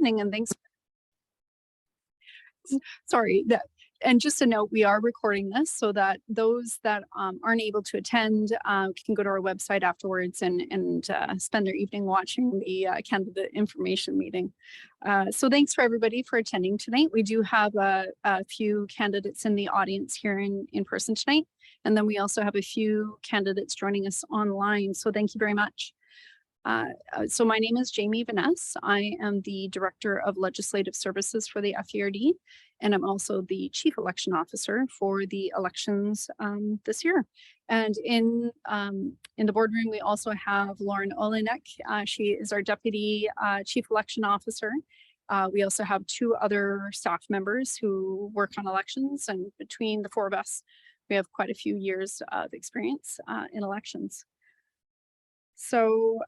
evening, and thanks. Sorry, and just a note, we are recording this so that those that aren't able to attend can go to our website afterwards and spend their evening watching the candidate information meeting. So thanks for everybody for attending tonight. We do have a few candidates in the audience here in person tonight. And then we also have a few candidates joining us online. So thank you very much. So my name is Jamie Vaness. I am the Director of Legislative Services for the FERD, and I'm also the Chief Election Officer for the elections this year. And in the boardroom, we also have Lauren Olenek. She is our Deputy Chief Election Officer. We also have two other staff members who work on elections, and between the four of us, we have quite a few years of experience in elections. So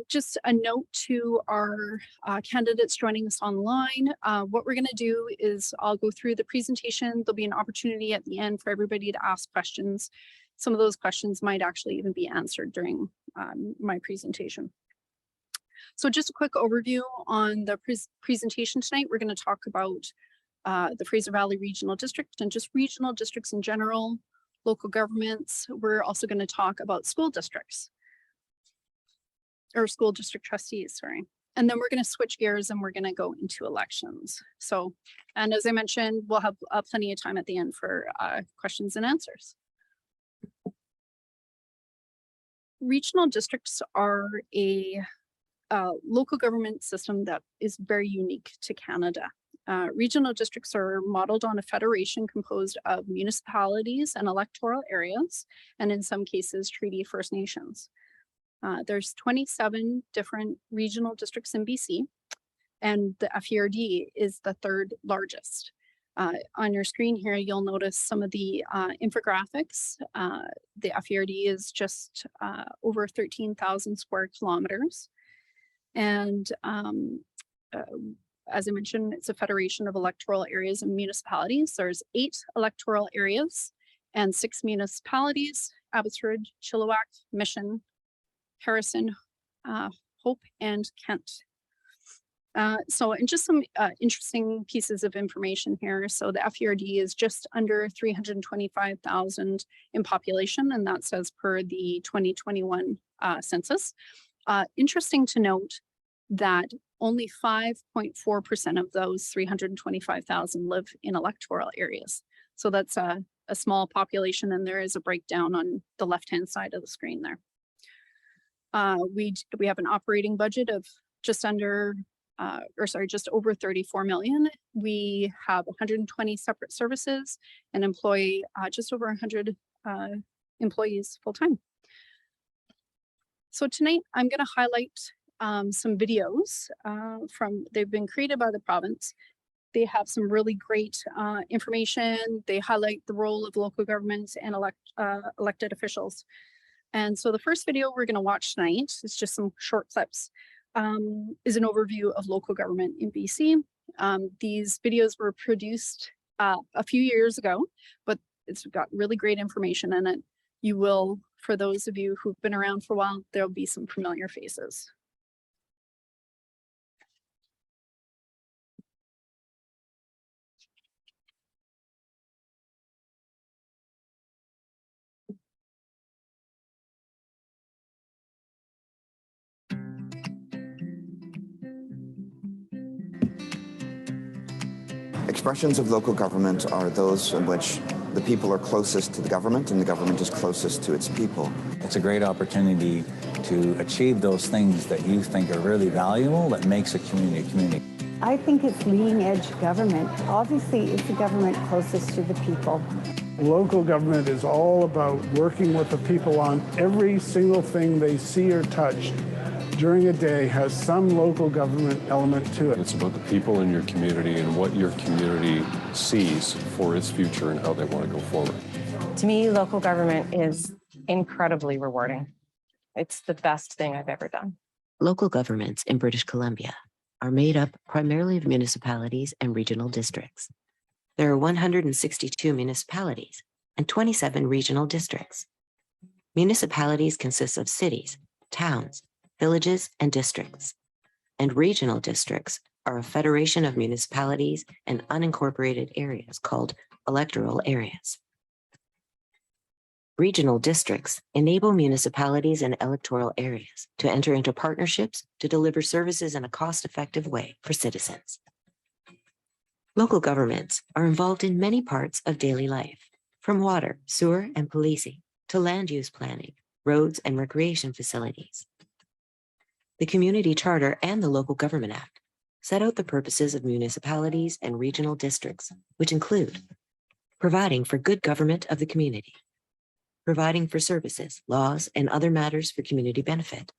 just a note to our candidates joining us online. What we're going to do is I'll go through the presentation. There'll be an opportunity at the end for everybody to ask questions. Some of those questions might actually even be answered during my presentation. So just a quick overview on the presentation tonight. We're going to talk about the Fraser Valley Regional District and just regional districts in general, local governments. We're also going to talk about school districts. Or school district trustees, sorry. And then we're going to switch gears and we're going to go into elections. So, and as I mentioned, we'll have plenty of time at the end for questions and answers. Regional districts are a local government system that is very unique to Canada. Regional districts are modeled on a federation composed of municipalities and electoral areas, and in some cases, Treaty First Nations. There's 27 different regional districts in BC, and the FERD is the third largest. On your screen here, you'll notice some of the infographics. The FERD is just over 13,000 square kilometers. And as I mentioned, it's a federation of electoral areas and municipalities. There's 8 electoral areas and 6 municipalities: Abbotsford, Chilliwack, Mission, Harrison, Hope, and Kent. So, and just some interesting pieces of information here. So the FERD is just under 325,000 in population, and that's as per the 2021 census. Interesting to note that only 5.4% of those 325,000 live in electoral areas. So that's a small population, and there is a breakdown on the left-hand side of the screen there. We have an operating budget of just over 34 million. We have 120 separate services and employ just over 100 employees full-time. So tonight I'm going to highlight some videos they've been created by the province. They have some really great information. They highlight the role of local governments and elected officials. And so the first video we're going to watch tonight is just some short clips, is an overview of local government in BC. These videos were produced a few years ago, but it's got really great information in it. You will, for those of you who've been around for a while, there'll be some familiar faces. Expressions of local government are those in which the people are closest to the government and the government is closest to its people. It's a great opportunity to achieve those things that you think are really valuable that makes a community a community. I think it's leading edge government. Obviously, it's the government closest to the people. Local government is all about working with the people on every single thing they see or touch during a day has some local government element to it. It's about the people in your community and what your community sees for its future and how they want to go forward. To me, local government is incredibly rewarding. It's the best thing I've ever done. Local governments in British Columbia are made up primarily of municipalities and regional districts. There are 162 municipalities and 27 regional districts. Municipalities consist of cities, towns, villages, and districts, and regional districts are a federation of municipalities and unincorporated areas called electoral areas. Regional districts enable municipalities and electoral areas to enter into partnerships to deliver services in a cost-effective way for citizens. Local governments are involved in many parts of daily life, from water, sewer, and policing to land use planning, roads, and recreation facilities. The Community Charter and the Local Government Act set out the purposes of municipalities and regional districts, which include providing for good government of the community, providing for services, laws, and other matters for community benefit,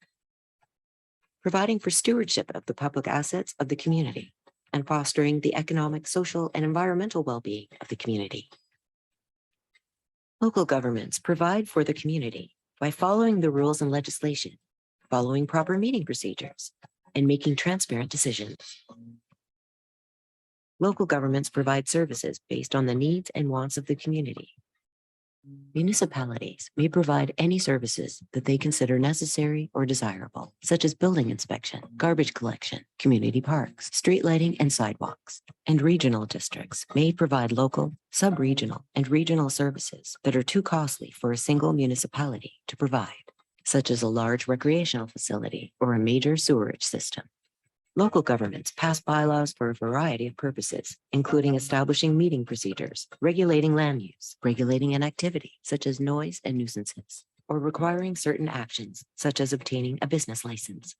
providing for stewardship of the public assets of the community, and fostering the economic, social, and environmental well-being of the community. Local governments provide for the community by following the rules and legislation, following proper meeting procedures, and making transparent decisions. Local governments provide services based on the needs and wants of the community. Municipalities may provide any services that they consider necessary or desirable, such as building inspection, garbage collection, community parks, street lighting, and sidewalks. And regional districts may provide local, sub-regional, and regional services that are too costly for a single municipality to provide, such as a large recreational facility or a major sewerage system. Local governments pass bylaws for a variety of purposes, including establishing meeting procedures, regulating land use, regulating an activity such as noise and nuisances, or requiring certain actions such as obtaining a business license.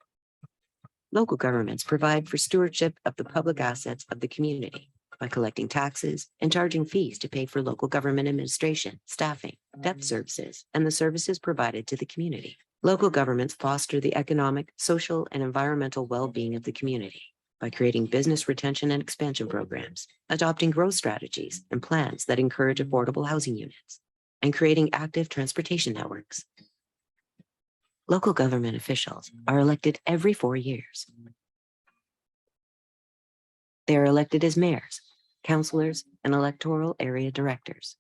Local governments provide for stewardship of the public assets of the community by collecting taxes and charging fees to pay for local government administration, staffing, debt services, and the services provided to the community. Local governments foster the economic, social, and environmental well-being of the community by creating business retention and expansion programs, adopting growth strategies and plans that encourage affordable housing units, and creating active transportation networks. Local government officials are elected every 4 years. They are elected as mayors, councillors, and electoral area directors.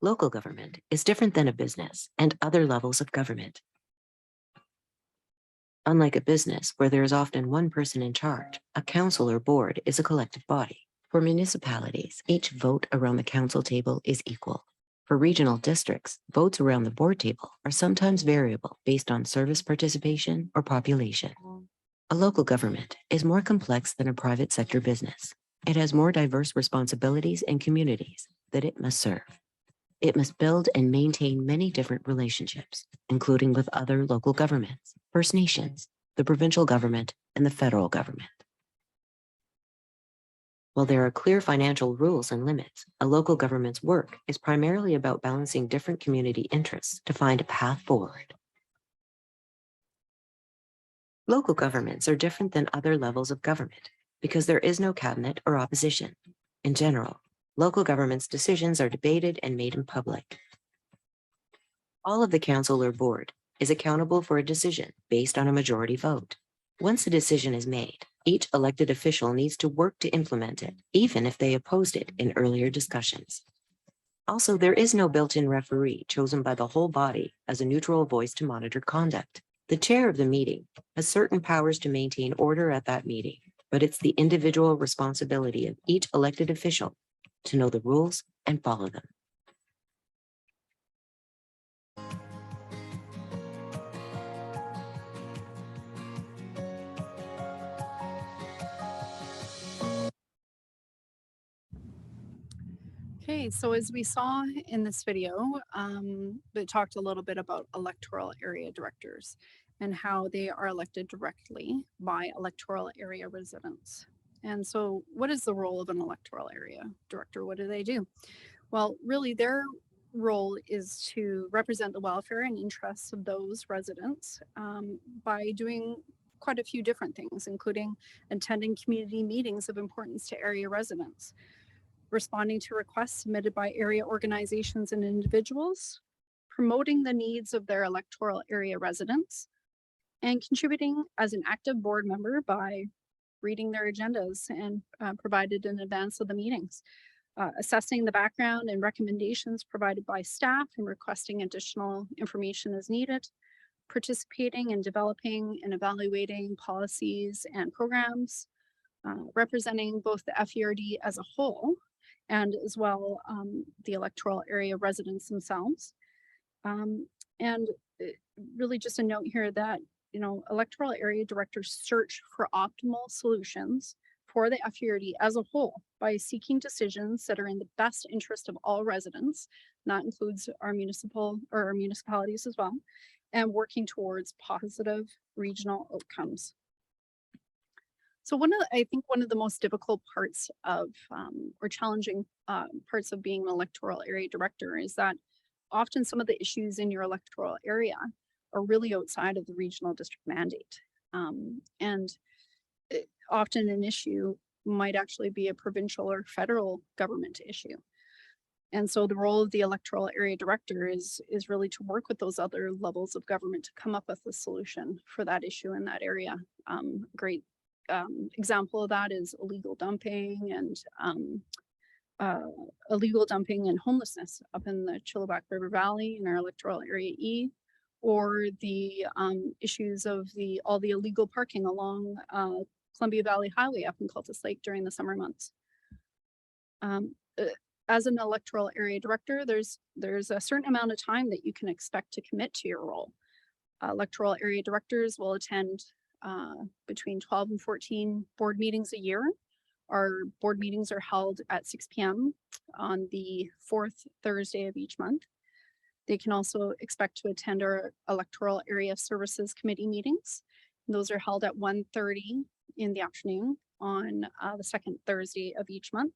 Local government is different than a business and other levels of government. Unlike a business where there is often one person in charge, a council or board is a collective body. For municipalities, each vote around the council table is equal. For regional districts, votes around the board table are sometimes variable based on service participation or population. A local government is more complex than a private sector business. It has more diverse responsibilities and communities that it must serve. It must build and maintain many different relationships, including with other local governments, First Nations, the provincial government, and the federal government. While there are clear financial rules and limits, a local government's work is primarily about balancing different community interests to find a path forward. Local governments are different than other levels of government because there is no cabinet or opposition. In general, local government's decisions are debated and made in public. All of the council or board is accountable for a decision based on a majority vote. Once a decision is made, each elected official needs to work to implement it, even if they opposed it in earlier discussions. Also, there is no built-in referee chosen by the whole body as a neutral voice to monitor conduct. The chair of the meeting has certain powers to maintain order at that meeting, but it's the individual responsibility of each elected official to know the rules and follow them. Okay, so as we saw in this video, it talked a little bit about electoral area directors and how they are elected directly by electoral area residents. And so what is the role of an electoral area director? What do they do? Well, really their role is to represent the welfare and interests of those residents by doing quite a few different things, including attending community meetings of importance to area residents, responding to requests submitted by area organizations and individuals, promoting the needs of their electoral area residents, and contributing as an active board member by reading their agendas and provided in advance of the meetings, assessing the background and recommendations provided by staff and requesting additional information as needed, participating in developing and evaluating policies and programs, representing both the FERD as a whole and as well the electoral area residents themselves. And really just a note here that, electoral area directors search for optimal solutions for the FERD as a whole by seeking decisions that are in the best interest of all residents. And that includes our municipalities as well, and working towards positive regional outcomes. So I think one of the most difficult parts of, or challenging parts of being an electoral area director is that often some of the issues in your electoral area are really outside of the regional district mandate. Often an issue might actually be a provincial or federal government issue. And so the role of the electoral area director is really to work with those other levels of government to come up with a solution for that issue in that area. Great example of that is illegal dumping and homelessness up in the Chilliwack River Valley in our electoral area E, or the issues of all the illegal parking along Columbia Valley Highway up in Cultus Lake during the summer months. As an electoral area director, there's a certain amount of time that you can expect to commit to your role. Electoral area directors will attend between 12 and 14 board meetings a year. Our board meetings are held at 6 p.m. on the 4th Thursday of each month. They can also expect to attend our electoral area services committee meetings. Those are held at 1:30 in the afternoon on the 2nd Thursday of each month.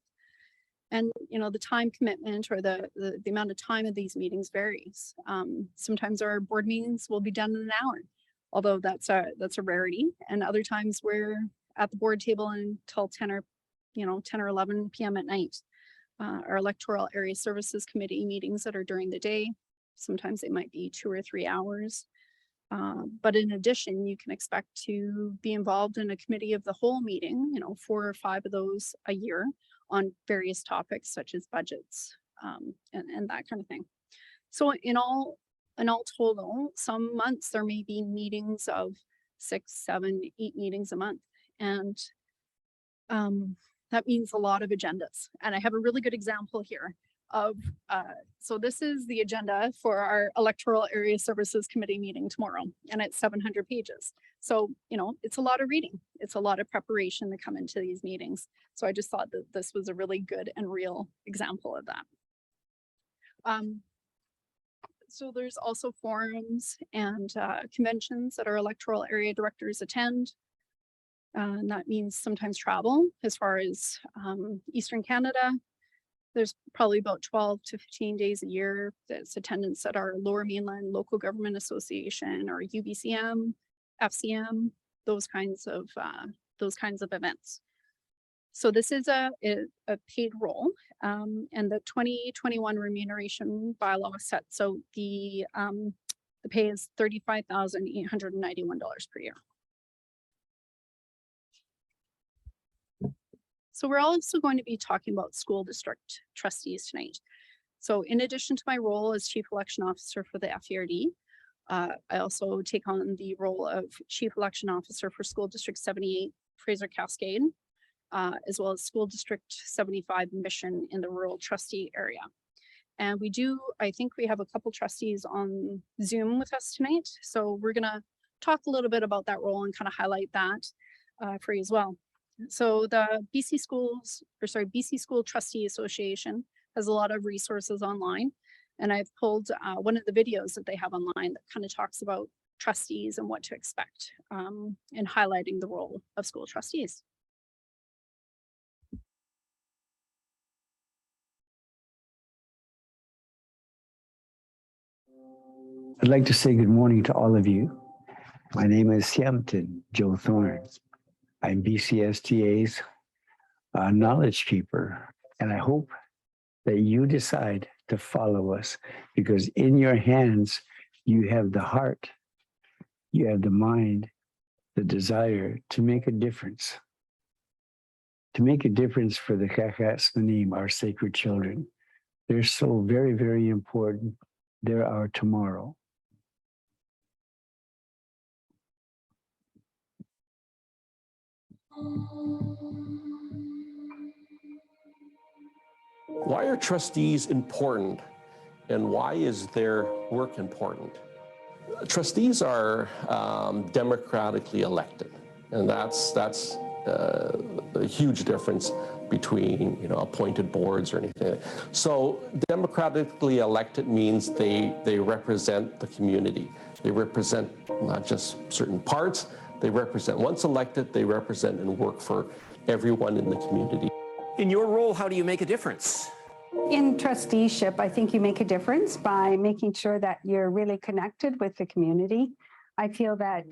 And the time commitment or the amount of time of these meetings varies. Sometimes our board meetings will be done in an hour, although that's a rarity. And other times we're at the board table until 10 or 11 p.m. at night. Our electoral area services committee meetings that are during the day, sometimes they might be 2 or 3 hours. But in addition, you can expect to be involved in a committee of the whole meeting, 4 or 5 of those a year on various topics such as budgets and that kind of thing. So in all total, some months there may be meetings of 6, 7, 8 meetings a month. And that means a lot of agendas. And I have a really good example here of, so this is the agenda for our electoral area services committee meeting tomorrow, and it's 700 pages. So, it's a lot of reading. It's a lot of preparation to come into these meetings. So I just thought that this was a really good and real example of that. So there's also forums and conventions that our electoral area directors attend. And that means sometimes travel as far as Eastern Canada. There's probably about 12 to 15 days a year that's attendance at our Lower Mainland Local Government Association or UBCM, FCM, those kinds of events. So this is a paid role, and the 2021 remuneration bylaw was set. So the pay is $35,891 per year. So we're also going to be talking about school district trustees tonight. So in addition to my role as Chief Election Officer for the FERD, I also take on the role of Chief Election Officer for School District 78 Fraser Cascade, as well as School District 75 Mission in the rural trustee area. And I think we have a couple trustees on Zoom with us tonight. So we're gonna talk a little bit about that role and kind of highlight that for you as well. So the BC School Trustee Association has a lot of resources online, and I've pulled one of the videos that they have online that kind of talks about trustees and what to expect in highlighting the role of school trustees. I'd like to say good morning to all of you. My name is Hampton Joe Thorns. I'm BCSTA's knowledge keeper, and I hope that you decide to follow us, because in your hands, you have the heart, you have the mind, the desire to make a difference. To make a difference for the Kakasmanim, our sacred children. They're so very, very important. They're our tomorrow. Why are trustees important, and why is their work important? Trustees are democratically elected, and that's a huge difference between appointed boards or anything. So democratically elected means they represent the community. They represent not just certain parts. They represent, once elected, they represent and work for everyone in the community. In your role, how do you make a difference? In trusteeship, I think you make a difference by making sure that you're really connected with the community. I feel that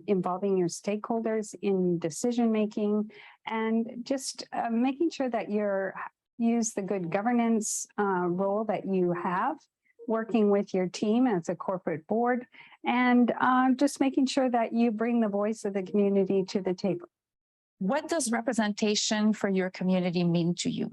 involving your stakeholders in decision-making and just making sure that you use the good governance role that you have, working with your team as a corporate board, and just making sure that you bring the voice of the community to the table. What does representation for your community mean to you?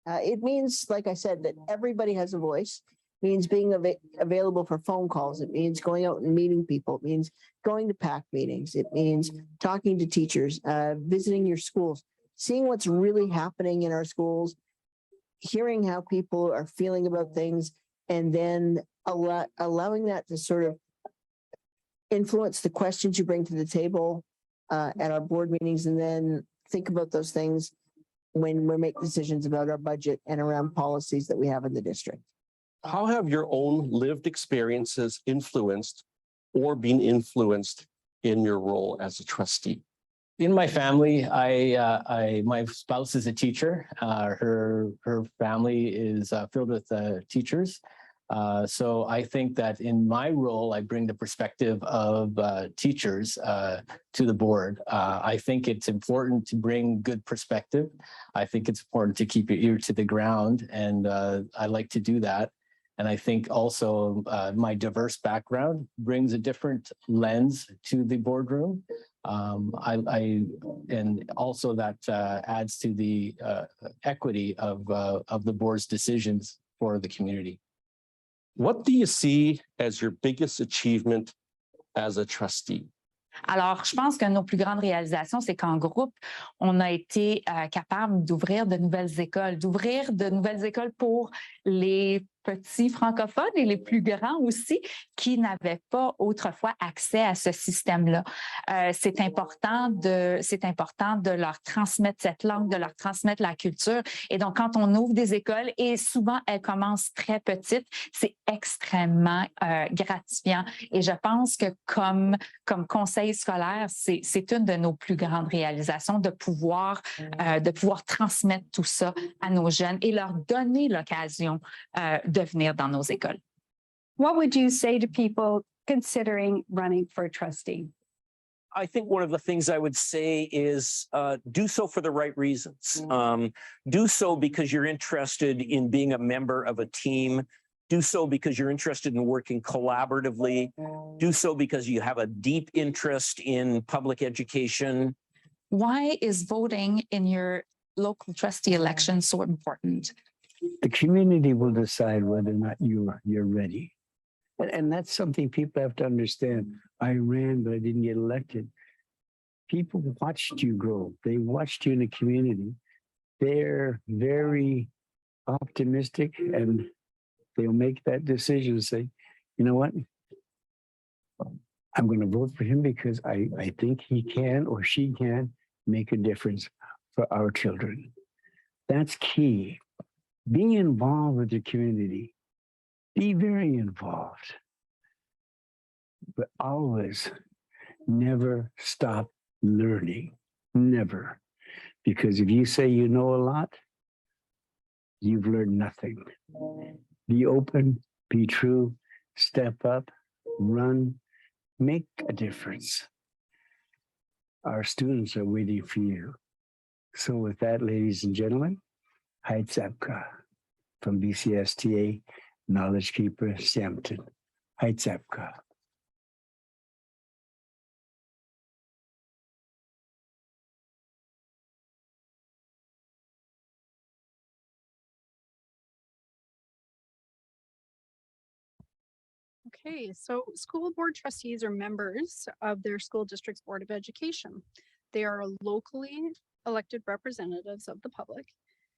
It means, like I said, that everybody has a voice. It means being available for phone calls. It means going out and meeting people. It means going to PAC meetings. It means talking to teachers, visiting your schools, seeing what's really happening in our schools, hearing how people are feeling about things, and then allowing that to sort of influence the questions you bring to the table at our board meetings, and then think about those things when we make decisions about our budget and around policies that we have in the district. How have your own lived experiences influenced or been influenced in your role as a trustee? In my family, my spouse is a teacher. Her family is filled with teachers. So I think that in my role, I bring the perspective of teachers to the board. I think it's important to bring good perspective. I think it's important to keep your ear to the ground, and I like to do that. And I think also my diverse background brings a different lens to the boardroom. And also that adds to the equity of the board's decisions for the community. What do you see as your biggest achievement as a trustee? Alors, je pense que nos plus grandes réalisations, c'est qu'en groupe, on a été capable d'ouvrir de nouvelles écoles pour les petits francophones et les plus grands aussi qui n'avaient pas autrefois accès à ce système-là. C'est important de leur transmettre cette langue, de leur transmettre la culture. Et donc, quand on ouvre des écoles, et souvent elles commencent très petites, c'est extrêmement gratifiant. Et je pense que comme conseil scolaire, c'est une de nos plus grandes réalisations de pouvoir transmettre tout ça à nos jeunes et leur donner l'occasion de venir dans nos écoles. What would you say to people considering running for trustee? I think one of the things I would say is do so for the right reasons. Do so because you're interested in being a member of a team. Do so because you're interested in working collaboratively. Do so because you have a deep interest in public education. Why is voting in your local trustee election so important? The community will decide whether or not you're ready. And that's something people have to understand. I ran, but I didn't get elected. People watched you grow. They watched you in the community. They're very optimistic, and they'll make that decision and say, you know what? I'm going to vote for him because I think he can or she can make a difference for our children. That's key. Be involved with the community. Be very involved. But always never stop learning. Never. Because if you say you know a lot, you've learned nothing. Be open, be true, step up, run, make a difference. Our students are waiting for you. So with that, ladies and gentlemen, Heitzapka from BCSTA, Knowledge Keeper, Hampton. Heitzapka. Okay, so school board trustees are members of their school district's Board of Education. They are locally elected representatives of the public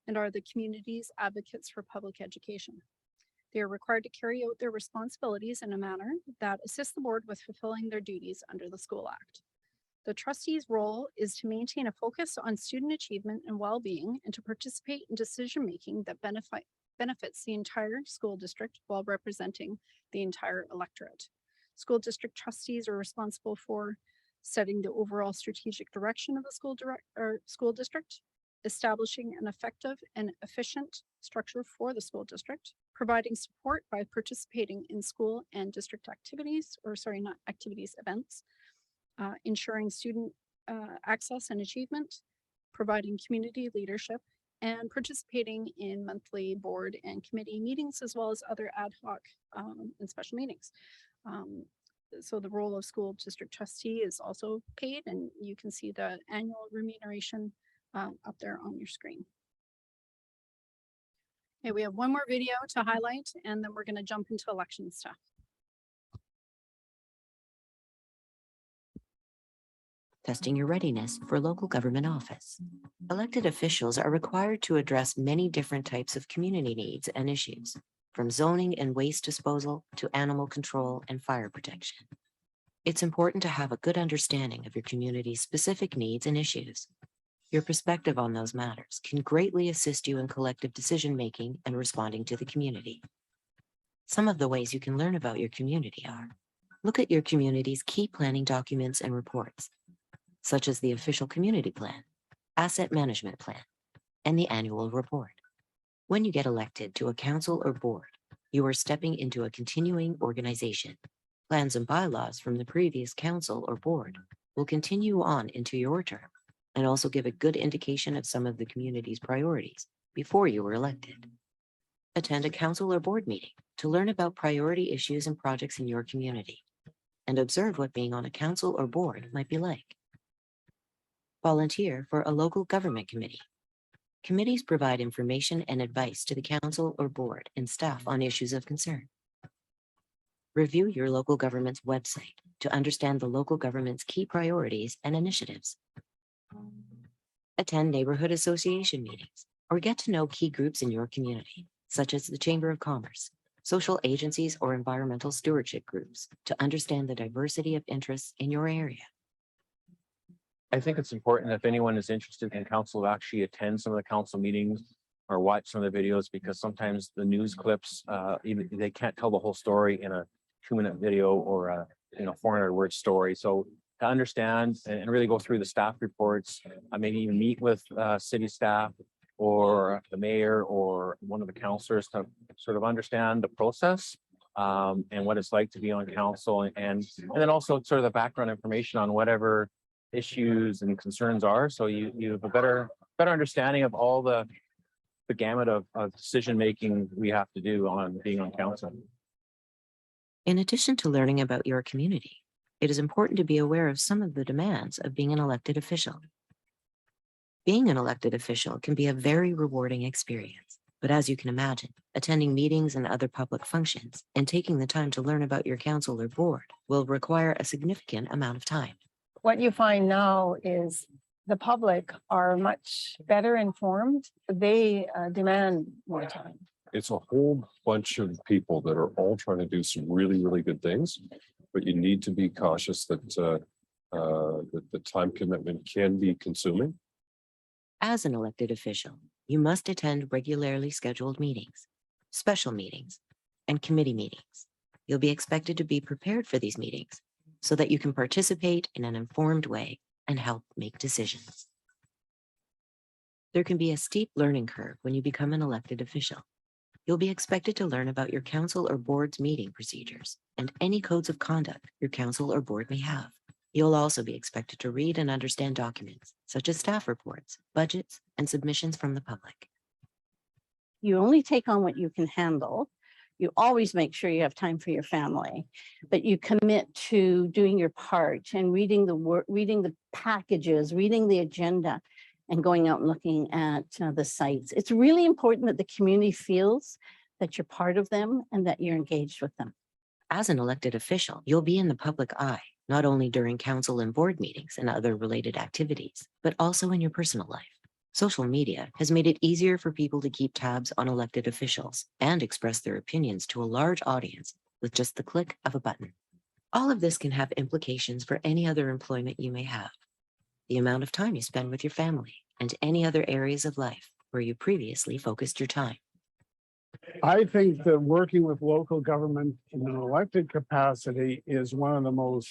and are the community's advocates for public education. They are required to carry out their responsibilities in a manner that assists the board with fulfilling their duties under the School Act. The trustees' role is to maintain a focus on student achievement and well-being and to participate in decision-making that benefits the entire school district while representing the entire electorate. School district trustees are responsible for setting the overall strategic direction of the school district, establishing an effective and efficient structure for the school district, providing support by participating in school and district activities, events, ensuring student access and achievement, providing community leadership, and participating in monthly board and committee meetings, as well as other ad hoc and special meetings. So the role of school district trustee is also paid, and you can see the annual remuneration up there on your screen. Okay, we have one more video to highlight, and then we're going to jump into election stuff. Testing your readiness for local government office. Elected officials are required to address many different types of community needs and issues, from zoning and waste disposal to animal control and fire protection. It's important to have a good understanding of your community's specific needs and issues. Your perspective on those matters can greatly assist you in collective decision-making and responding to the community. Some of the ways you can learn about your community are: look at your community's key planning documents and reports, such as the official community plan, asset management plan, and the annual report. When you get elected to a council or board, you are stepping into a continuing organization. Plans and bylaws from the previous council or board will continue on into your term and also give a good indication of some of the community's priorities before you were elected. Attend a council or board meeting to learn about priority issues and projects in your community, and observe what being on a council or board might be like. Volunteer for a local government committee. Committees provide information and advice to the council or board and staff on issues of concern. Review your local government's website to understand the local government's key priorities and initiatives. Attend neighborhood association meetings or get to know key groups in your community, such as the Chamber of Commerce, social agencies, or environmental stewardship groups, to understand the diversity of interests in your area. I think it's important, if anyone is interested in council, to actually attend some of the council meetings or watch some of the videos, because sometimes the news clips, even they can't tell the whole story in a 2-minute video or a 400-word story. So to understand and really go through the staff reports, maybe even meet with city staff or the mayor or one of the councilors to sort of understand the process and what it's like to be on council, and then also sort of the background information on whatever issues and concerns are, so you have a better understanding of all the gamut of decision making we have to do on being on council. In addition to learning about your community, it is important to be aware of some of the demands of being an elected official. Being an elected official can be a very rewarding experience, but as you can imagine, attending meetings and other public functions and taking the time to learn about your council or board will require a significant amount of time. What you find now is the public are much better informed. They demand more time. It's a whole bunch of people that are all trying to do some really, really good things, but you need to be cautious that the time commitment can be consuming. As an elected official, you must attend regularly scheduled meetings, special meetings, and committee meetings. You'll be expected to be prepared for these meetings so that you can participate in an informed way and help make decisions. There can be a steep learning curve when you become an elected official. You'll be expected to learn about your council or board's meeting procedures and any codes of conduct your council or board may have. You'll also be expected to read and understand documents such as staff reports, budgets, and submissions from the public. You only take on what you can handle. You always make sure you have time for your family, but you commit to doing your part and reading the packages, reading the agenda, and going out and looking at the sites. It's really important that the community feels that you're part of them and that you're engaged with them. As an elected official, you'll be in the public eye, not only during council and board meetings and other related activities, but also in your personal life. Social media has made it easier for people to keep tabs on elected officials and express their opinions to a large audience with just the click of a button. All of this can have implications for any other employment you may have, the amount of time you spend with your family, and any other areas of life where you previously focused your time. I think that working with local government in an elected capacity is one of the most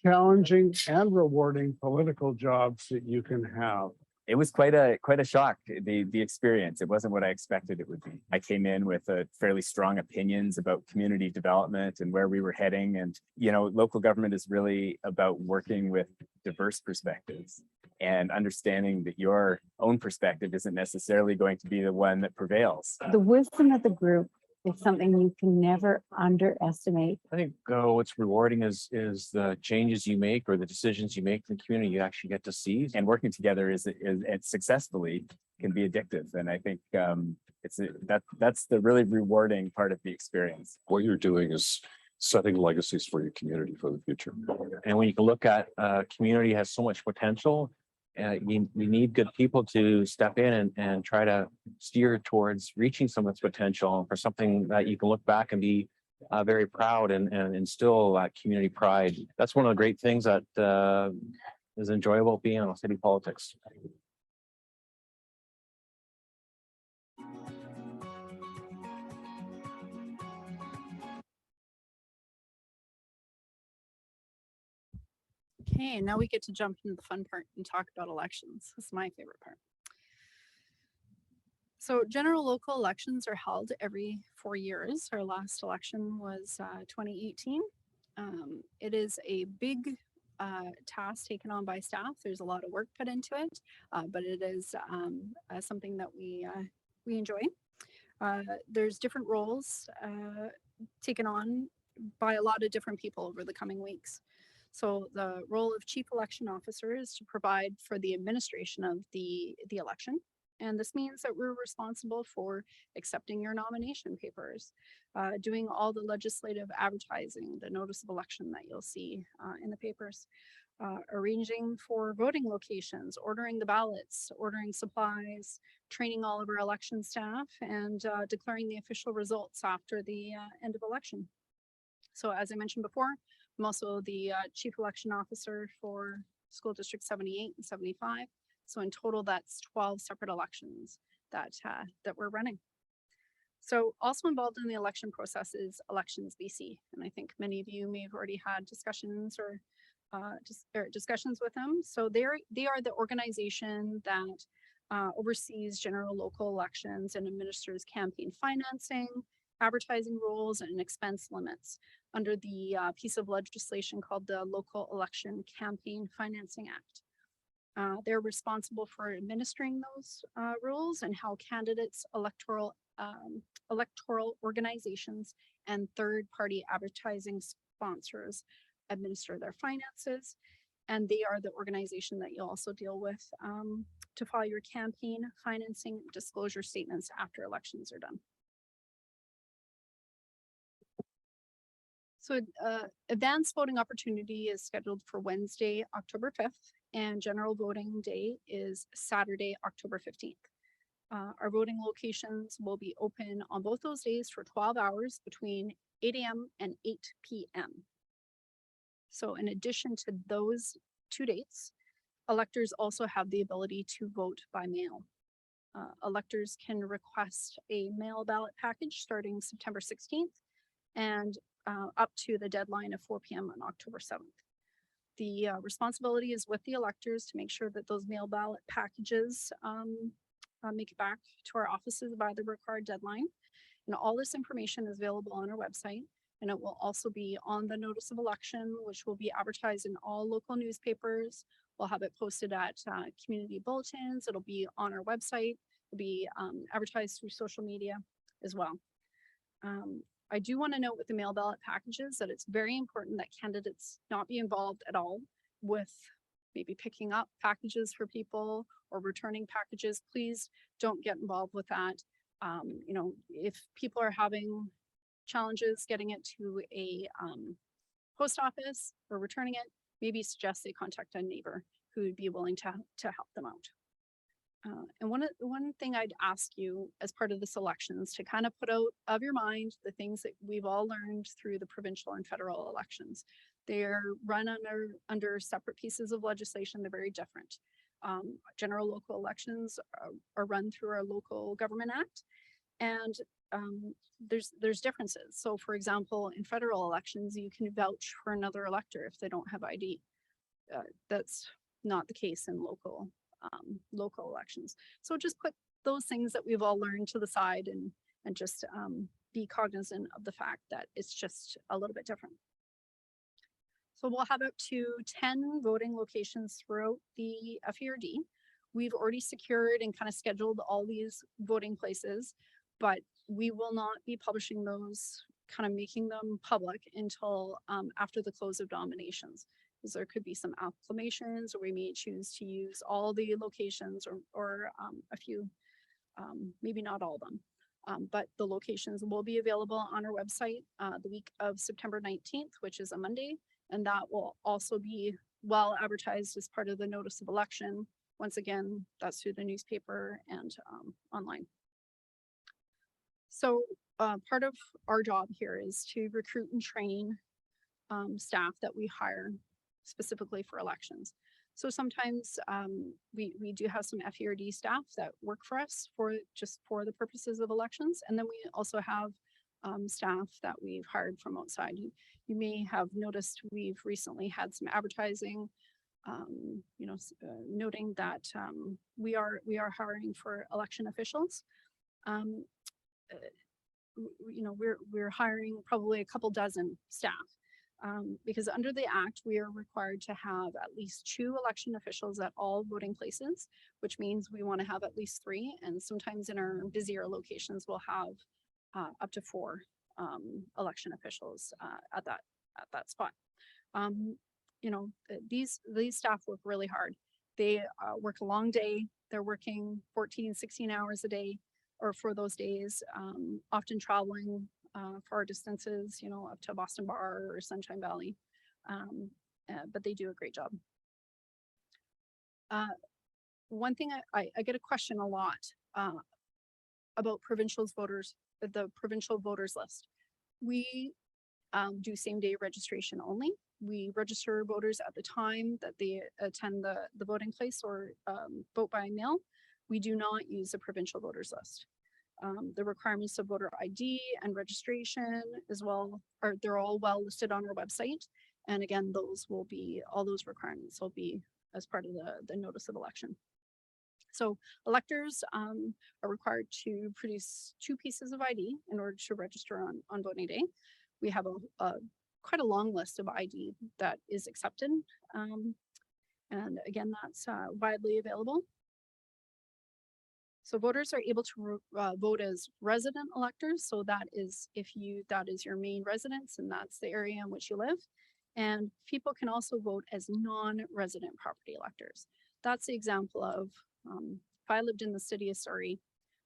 challenging and rewarding political jobs that you can have. It was quite a shock, the experience. It wasn't what I expected it would be. I came in with a fairly strong opinions about community development and where we were heading. And, you know, local government is really about working with diverse perspectives and understanding that your own perspective isn't necessarily going to be the one that prevails. The wisdom of the group is something you can never underestimate. I think what's rewarding is the changes you make or the decisions you make in the community you actually get to see. And working together is successfully can be addictive. And I think that's the really rewarding part of the experience. What you're doing is setting legacies for your community for the future. And when you can look at community has so much potential, we need good people to step in and try to steer towards reaching some of its potential for something that you can look back and be very proud and instill that community pride. That's one of the great things that is enjoyable being in city politics. Okay, now we get to jump into the fun part and talk about elections. This is my favorite part. So general local elections are held every 4 years. Our last election was 2018. It is a big task taken on by staff. There's a lot of work put into it, but it is something that we enjoy. There's different roles taken on by a lot of different people over the coming weeks. So the role of chief election officer is to provide for the administration of the election. And this means that we're responsible for accepting your nomination papers, doing all the legislative advertising, the notice of election that you'll see in the papers, arranging for voting locations, ordering the ballots, ordering supplies, training all of our election staff, and declaring the official results after the end of election. So as I mentioned before, I'm also the chief election officer for school district 78 and 75. So in total, that's 12 separate elections that we're running. So also involved in the election process is Elections BC. And I think many of you may have already had discussions or discussions with them. So they are the organization that oversees general local elections and administers campaign financing, advertising rules, and expense limits under the piece of legislation called the Local Election Campaign Financing Act. They're responsible for administering those rules and how candidates, electoral organizations, and third-party advertising sponsors administer their finances. And they are the organization that you'll also deal with to file your campaign financing disclosure statements after elections are done. So advanced voting opportunity is scheduled for Wednesday, October 5th, and general voting day is Saturday, October 15th. Our voting locations will be open on both those days for 12 hours between 8 a.m. and 8 p.m. So in addition to those 2 dates, electors also have the ability to vote by mail. Electors can request a mail ballot package starting September 16th and up to the deadline of 4 p.m. on October 7th. The responsibility is with the electors to make sure that those mail ballot packages make it back to our offices by the required deadline. And all this information is available on our website, and it will also be on the notice of election, which will be advertised in all local newspapers. We'll have it posted at community bulletins. It'll be on our website. It'll be advertised through social media as well. I do want to note with the mail ballot packages that it's very important that candidates not be involved at all with maybe picking up packages for people or returning packages. Please don't get involved with that. You know, if people are having challenges getting it to a post office or returning it, maybe suggest they contact a neighbor who would be willing to help them out. And one thing I'd ask you as part of this election is to kind of put out of your mind the things that we've all learned through the provincial and federal elections. They're run under separate pieces of legislation. They're very different. General local elections are run through our Local Government Act, and there's differences. So for example, in federal elections, you can vouch for another elector if they don't have ID. That's not the case in local elections. So just put those things that we've all learned to the side and just be cognizant of the fact that it's just a little bit different. So we'll have up to 10 voting locations throughout the FERD. We've already secured and kind of scheduled all these voting places, but we will not be publishing those, kind of making them public until after the close of nominations. Because there could be some acclamations, or we may choose to use all the locations or a few, maybe not all of them. But the locations will be available on our website the week of September 19th, which is a Monday. And that will also be well advertised as part of the notice of election. Once again, that's through the newspaper and online. So part of our job here is to recruit and train staff that we hire specifically for elections. So sometimes we do have some FERD staff that work for us for the purposes of elections. And then we also have staff that we've hired from outside. You may have noticed we've recently had some advertising, noting that we are hiring for election officials. We're hiring probably a couple dozen staff. Because under the Act, we are required to have at least 2 election officials at all voting places, which means we want to have at least 3. And sometimes in our busier locations, we'll have up to 4 election officials at that spot. These staff work really hard. They work a long day. They're working 14, 16 hours a day, or for those days, often traveling far distances, up to Boston Bar or Sunshine Valley, but they do a great job. One thing I get a question a lot about the provincial voters list. We do same-day registration only. We register voters at the time that they attend the voting place or vote by mail. We do not use a provincial voters list. The requirements of voter ID and registration as well, they're all well listed on our website. And again, all those requirements will be as part of the notice of election. So electors are required to produce 2 pieces of ID in order to register on voting day. We have quite a long list of ID that is accepted. And again, that's widely available. So voters are able to vote as resident electors. So that is that is your main residence and that's the area in which you live. And people can also vote as non-resident property electors. That's the example of if I lived in the city of Surrey,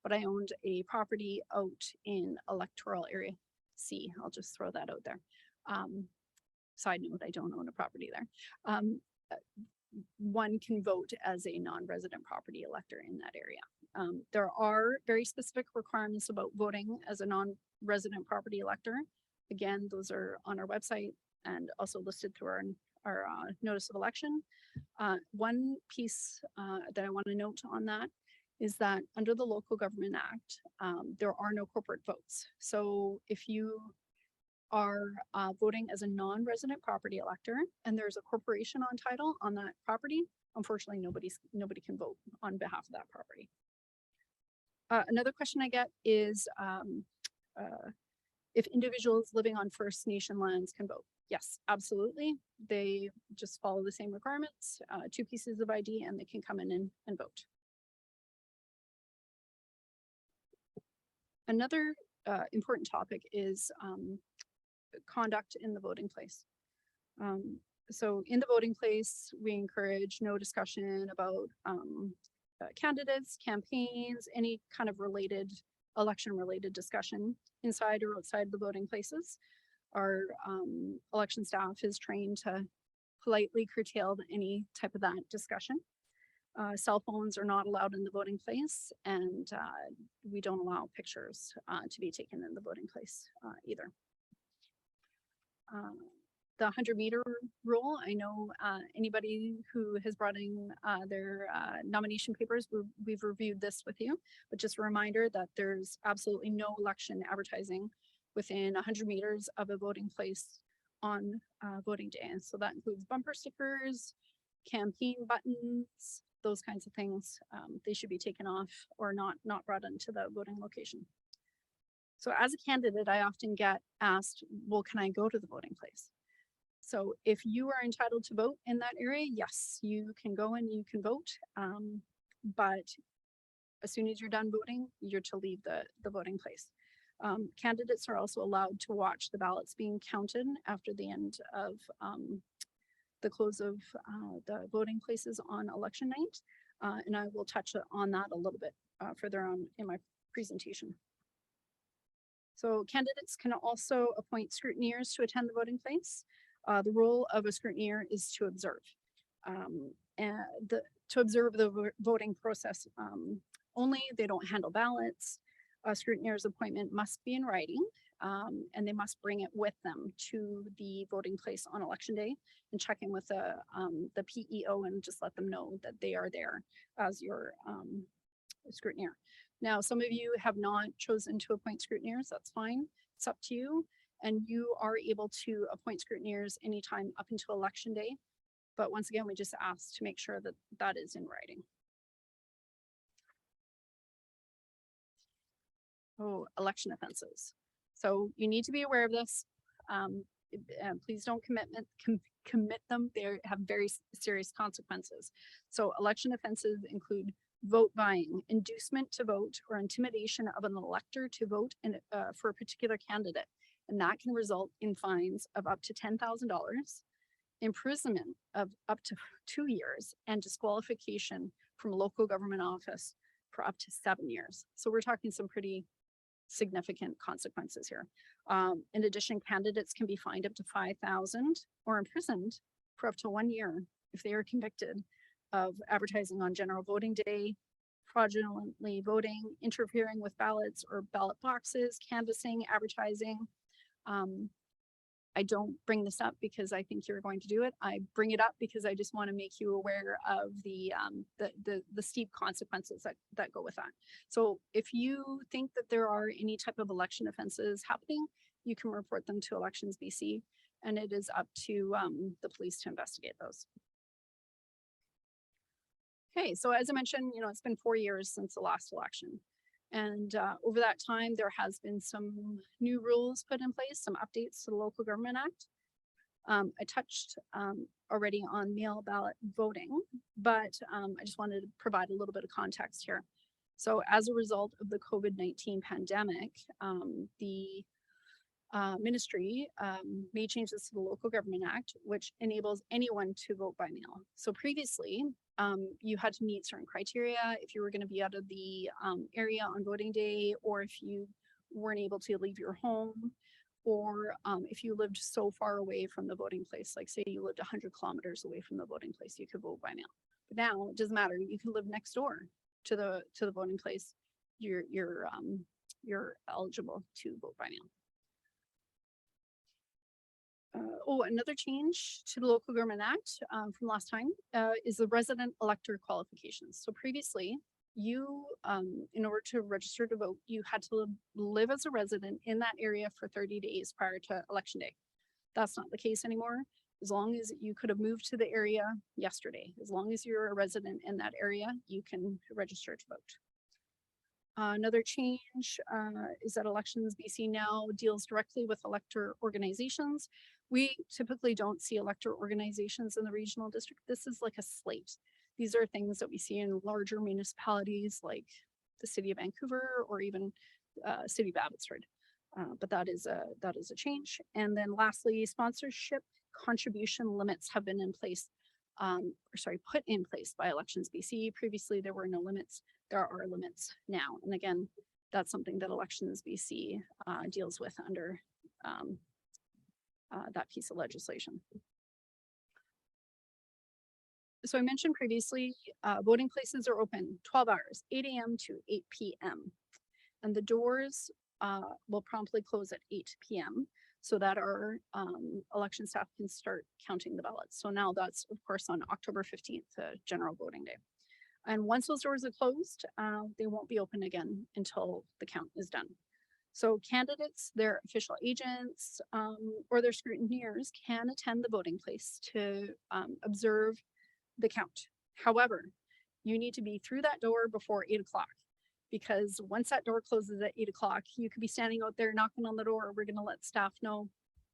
but I owned a property out in Electoral area C. I'll just throw that out there. Side note, I don't own a property there. One can vote as a non-resident property elector in that area. There are very specific requirements about voting as a non-resident property elector. Again, those are on our website and also listed through our notice of election. One piece that I want to note on that is that under the Local Government Act, there are no corporate votes. So if you are voting as a non-resident property elector and there's a corporation on title on that property, unfortunately nobody can vote on behalf of that property. Another question I get is if individuals living on First Nation lands can vote. Yes, absolutely. They just follow the same requirements, 2 pieces of ID, and they can come in and vote. Another important topic is conduct in the voting place. So in the voting place, we encourage no discussion about candidates, campaigns, any kind of election related discussion inside or outside the voting places. our election staff is trained to politely curtail any type of that discussion. Cell phones are not allowed in the voting place, and we don't allow pictures to be taken in the voting place either. The 100-meter rule, I know anybody who has brought in their nomination papers, we've reviewed this with you, but just a reminder that there's absolutely no election advertising within 100 meters of a voting place on voting day. And so that includes bumper stickers, campaign buttons, those kinds of things. They should be taken off or not brought into the voting location. So as a candidate, I often get asked, well, can I go to the voting place? So if you are entitled to vote in that area, yes, you can go and you can vote. But as soon as you're done voting, you're to leave the voting place. Candidates are also allowed to watch the ballots being counted after the end of the close of the voting places on election night. And I will touch on that a little bit further on in my presentation. So candidates can also appoint scrutineers to attend the voting place. The role of a scrutineer is to observe. To observe the voting process only. They don't handle ballots. A scrutineer's appointment must be in writing, and they must bring it with them to the voting place on election day and check in with the PEO and just let them know that they are there as your scrutineer. Now, some of you have not chosen to appoint scrutineers. That's fine. It's up to you. And you are able to appoint scrutineers anytime up until election day. But once again, we just ask to make sure that that is in writing. Oh, election offenses. So you need to be aware of this. Please don't commit them. They have very serious consequences. So election offenses include vote buying, inducement to vote, or intimidation of an elector to vote for a particular candidate. And that can result in fines of up to $10,000, imprisonment of up to 2 years, and disqualification from a local government office for up to 7 years. So we're talking some pretty significant consequences here. In addition, candidates can be fined up to $5,000 or imprisoned for up to 1 year if they are convicted of advertising on general voting day, fraudulently voting, interfering with ballots or ballot boxes, canvassing, advertising. I don't bring this up because I think you're going to do it. I bring it up because I just want to make you aware of the steep consequences that go with that. So if you think that there are any type of election offenses happening, you can report them to Elections BC, and it is up to the police to investigate those. Okay, so as I mentioned, it's been 4 years since the last election. And over that time, there has been some new rules put in place, some updates to the Local Government Act. I touched already on mail ballot voting, but I just wanted to provide a little bit of context here. So as a result of the COVID-19 pandemic, the ministry made changes to the Local Government Act, which enables anyone to vote by mail. So previously, you had to meet certain criteria if you were going to be out of the area on voting day, or if you weren't able to leave your home, or if you lived so far away from the voting place, like say you lived 100 kilometers away from the voting place, you could vote by mail. But now it doesn't matter. You can live next door to the voting place. You're eligible to vote by mail. Another change to the Local Government Act from last time is the resident elector qualifications. So previously, you, in order to register to vote, you had to live as a resident in that area for 30 days prior to election day. That's not the case anymore. As long as you could have moved to the area yesterday, as long as you're a resident in that area, you can register to vote. Another change is that Elections BC now deals directly with elector organizations. We typically don't see elector organizations in the regional district. This is like a slate. These are things that we see in larger municipalities like the city of Vancouver or even city of Abbotsford. But that is a change. And then lastly, sponsorship contribution limits have been in place, put in place by Elections BC. Previously, there were no limits. There are limits now. And again, that's something that Elections BC deals with under that piece of legislation. So I mentioned previously, voting places are open 12 hours, 8 a.m. to 8 p.m. And the doors will promptly close at 8 p.m. so that our election staff can start counting the ballots. So now that's, of course, on October 15th, general voting day. And once those doors are closed, they won't be open again until the count is done. So candidates, their official agents, or their scrutineers can attend the voting place to observe the count. However, you need to be through that door before 8 o'clock, because once that door closes at 8 o'clock, you could be standing out there knocking on the door. We're going to let staff know,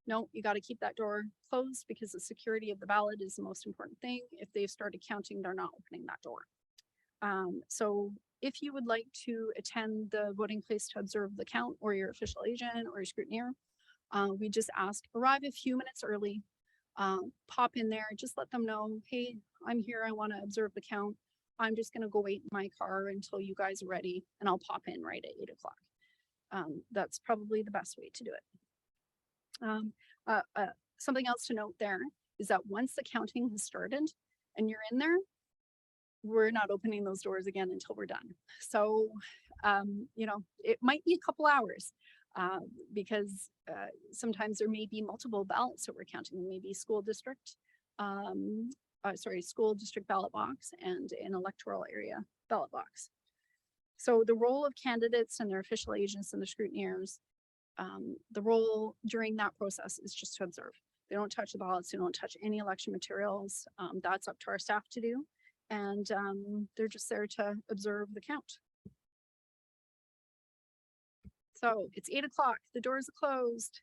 no, you got to keep that door closed because the security of the ballot is the most important thing. If they've started counting, they're not opening that door. So if you would like to attend the voting place to observe the count, or your official agent or your scrutineer, we just ask, arrive a few minutes early, pop in there, just let them know, hey, I'm here, I want to observe the count. I'm just going to go wait in my car until you guys are ready, and I'll pop in right at 8 o'clock. That's probably the best way to do it. Something else to note there is that once the counting has started and you're in there, we're not opening those doors again until we're done. So, you know, it might be a couple hours because sometimes there may be multiple ballots that we're counting. Maybe school district, school district ballot box and an electoral area ballot box. So the role of candidates and their official agents and the scrutineers, the role during that process is just to observe. They don't touch the ballots, they don't touch any election materials. That's up to our staff to do. And they're just there to observe the count. So it's 8 o'clock, the doors are closed.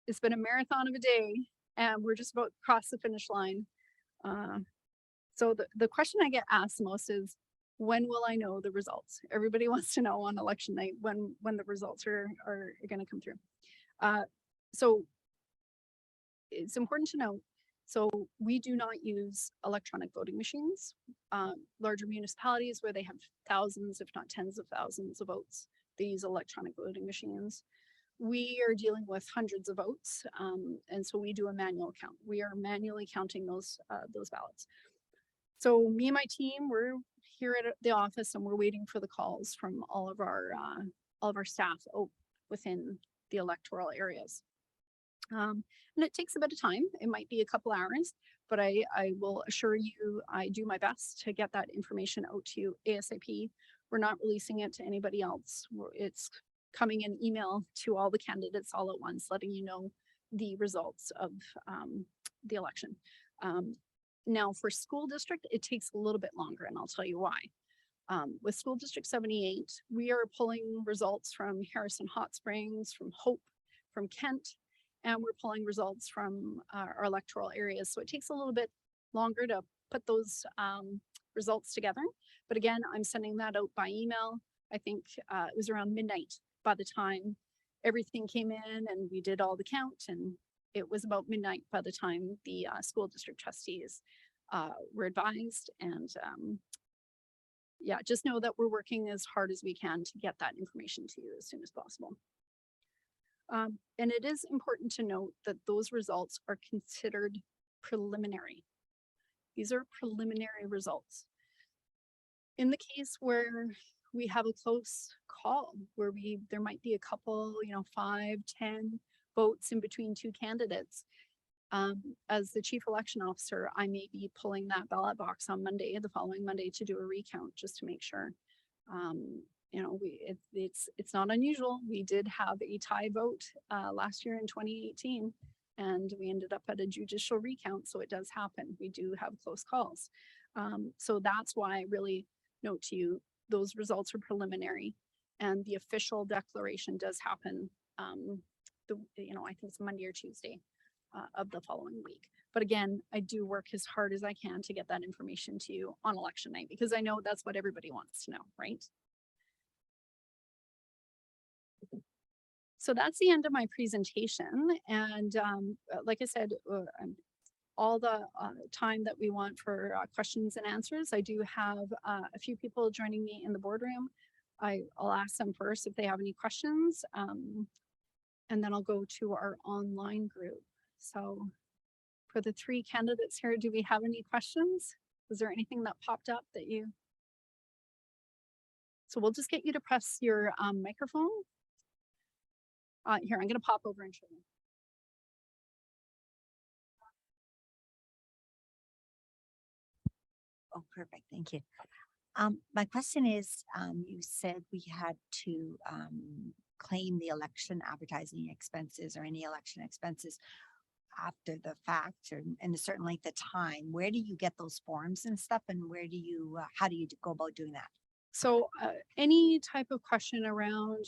It's been a marathon of a day and we're just about to cross the finish line. So the question I get asked the most is, when will I know the results? Everybody wants to know on election night when the results are going to come through. So it's important to know, so we do not use electronic voting machines. Larger municipalities where they have thousands, if not tens of thousands of votes, they use electronic voting machines. We are dealing with hundreds of votes, and so we do a manual count. We are manually counting those ballots. So me and my team, we're here at the office and we're waiting for the calls from all of our staff within the electoral areas. And it takes a bit of time. It might be a couple hours, but I will assure you, I do my best to get that information out to you ASAP. We're not releasing it to anybody else. It's coming in email to all the candidates all at once, letting you know the results of the election. Now for school district, it takes a little bit longer, and I'll tell you why. With school district 78, we are pulling results from Harrison Hot Springs, from Hope, from Kent, and we're pulling results from our electoral areas. So it takes a little bit longer to put those results together. But again, I'm sending that out by email. I think it was around midnight by the time everything came in and we did all the count, and it was about midnight by the time the school district trustees were advised. And yeah, just know that we're working as hard as we can to get that information to you as soon as possible. And it is important to note that those results are considered preliminary. These are preliminary results. In the case where we have a close call, where there might be a couple, 5, 10 votes in between two candidates, as the chief election officer, I may be pulling that ballot box on Monday, the following Monday, to do a recount just to make sure. It's not unusual. We did have a tie vote last year in 2018, and we ended up at a judicial recount. So it does happen. We do have close calls. So that's why I really note to you, those results are preliminary, and the official declaration does happen. I think it's Monday or Tuesday of the following week. But again, I do work as hard as I can to get that information to you on election night, because I know that's what everybody wants to know, right? So that's the end of my presentation. And like I said, all the time that we want for questions and answers. I do have a few people joining me in the boardroom. I'll ask them first if they have any questions, and then I'll go to our online group. So for the three candidates here, do we have any questions? Was there anything that popped up that you? So we'll just get you to press your microphone. Here, I'm going to pop over and show you. Oh, perfect. Thank you. My question is, you said we had to claim the election advertising expenses or any election expenses after the fact or in a certain length of time. Where do you get those forms and stuff, and where do you, how do you go about doing that? So any type of question around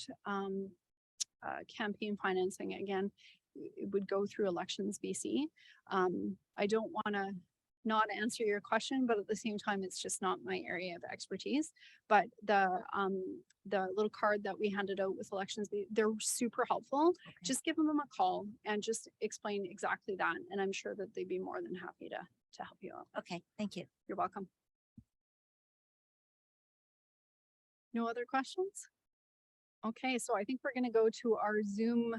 campaign financing, again, it would go through Elections BC. I don't want to not answer your question, but at the same time, it's just not my area of expertise. But the little card that we handed out with Elections, they're super helpful. Okay. Just give them a call and just explain exactly that. And I'm sure that they'd be more than happy to help you out. Okay, thank you. You're welcome. No other questions? Okay, so I think we're going to go to our Zoom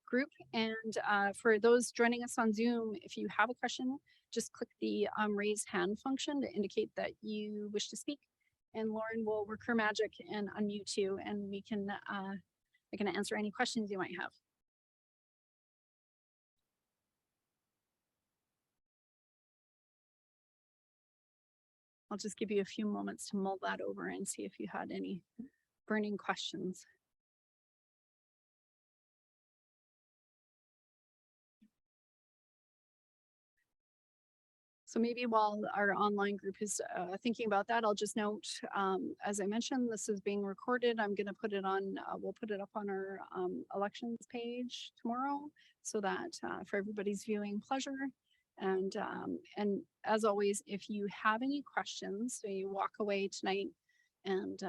group. And for those joining us on Zoom, if you have a question, just click the raise hand function to indicate that you wish to speak. And Lauren will work her magic and unmute you, and we can answer any questions you might have. I'll just give you a few moments to mull that over and see if you had any burning questions. So maybe while our online group is thinking about that, I'll just note, as I mentioned, this is being recorded. I'm going to put it on, we'll put it up on our elections page tomorrow so that for everybody's viewing pleasure. And as always, if you have any questions, so you walk away tonight and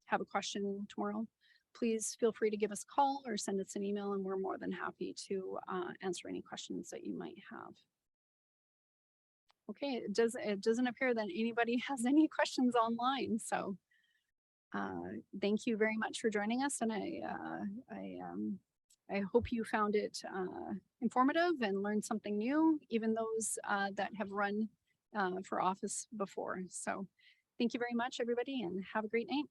have a question tomorrow, please feel free to give us a call or send us an email, and we're more than happy to answer any questions that you might have. Okay, it doesn't appear that anybody has any questions online. So thank you very much for joining us. And I hope you found it informative and learned something new, even those that have run for office before. So thank you very much, everybody, and have a great night.